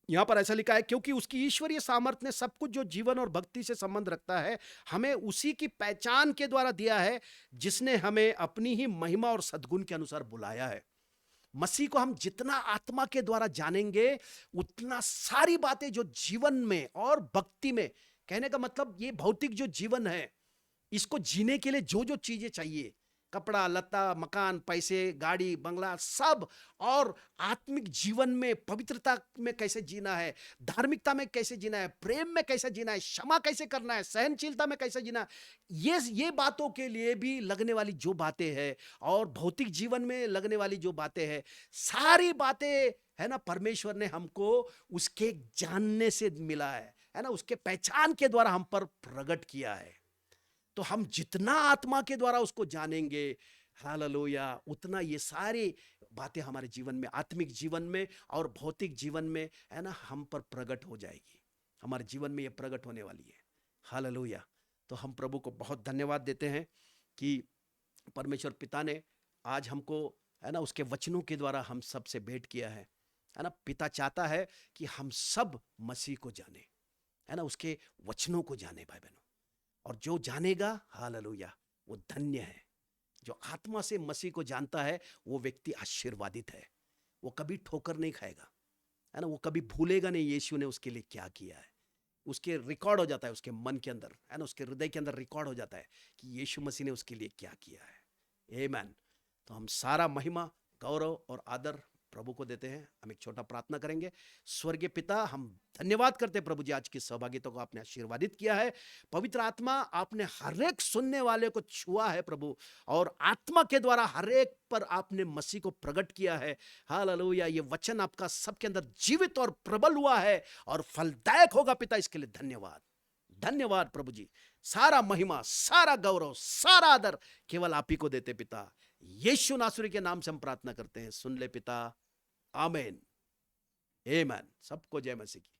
यहां पर ऐसा लिखा है, क्योंकि उसकी ईश्वरीय सामर्थ्य ने सब कुछ जो जीवन और भक्ति से संबंध रखता है हमें उसी की पहचान के द्वारा दिया है, जिसने हमें अपनी ही महिमा और सद्गुण के अनुसार बुलाया है। मसीह को हम जितना आत्मा के द्वारा जानेंगे, उतना सारी बातें जो जीवन में और भक्ति में, कहने का मतलब ये भौतिक जो जीवन है, इसको जीने के लिए जो जो चीजें चाहिए, कपड़ा लत्ता, मकान, पैसे, गाड़ी, बंगला, सब, और आत्मिक जीवन में पवित्रता में कैसे जीना है, धार्मिकता में कैसे जीना है, प्रेम में कैसे जीना है, क्षमा कैसे करना है, सहनशीलता में कैसे जीना है, ये बातों के लिए भी लगने वाली जो बातें हैं और भौतिक जीवन में लगने वाली जो बातें हैं, सारी बातें है ना, परमेश्वर ने हमको उसके जानने से मिला है ना, उसके पहचान के द्वारा हम पर प्रकट किया है। तो हम जितना आत्मा के द्वारा उसको जानेंगे, हालेलुया, उतना ये सारी बातें हमारे जीवन में, आत्मिक जीवन में और भौतिक जीवन में, है ना, हम पर प्रकट हो जाएगी। हमारे जीवन में ये प्रकट होने वाली है। हालेलुया। तो हम प्रभु को बहुत धन्यवाद देते हैं कि परमेश्वर पिता ने आज हमको, है ना, उसके वचनों के द्वारा हम सब से भेंट किया है ना। पिता चाहता है कि हम सब मसीह को जाने, है ना, उसके वचनों को जाने भाई बहनों। और जो जानेगा, हालेलुया, वो धन्य है। जो आत्मा से मसीह को जानता है वो व्यक्ति आशीर्वादित है। वो कभी ठोकर नहीं खाएगा, है ना, वो कभी भूलेगा नहीं यीशु ने उसके लिए क्या किया है। उसके रिकॉर्ड हो जाता है, उसके मन के अंदर, है ना, उसके हृदय के अंदर रिकॉर्ड हो जाता है कि यीशु मसीह ने उसके लिए क्या किया है। आमीन। तो हम सारा महिमा, गौरव और आदर प्रभु को देते हैं। हम एक छोटा प्रार्थना करेंगे। स्वर्गीय पिता, हम धन्यवाद करते हैं प्रभु जी, आज की सहभागिता को आपने आशीर्वादित किया है। पवित्र आत्मा, आपने हर एक सुनने वाले को छुआ है प्रभु, और आत्मा के द्वारा हर एक पर आपने मसीह को प्रकट किया है। हालेलुया। ये वचन आपका सबके अंदर जीवित और प्रबल हुआ है और फलदायक होगा पिता, इसके लिए धन्यवाद। धन्यवाद प्रभु जी। सारा महिमा, सारा गौरव, सारा आदर केवल आप ही को देते पिता। यीशु नासरी के नाम से हम प्रार्थना करते हैं, सुन ले पिता। आमीन। आमीन। सबको जय मसीह की।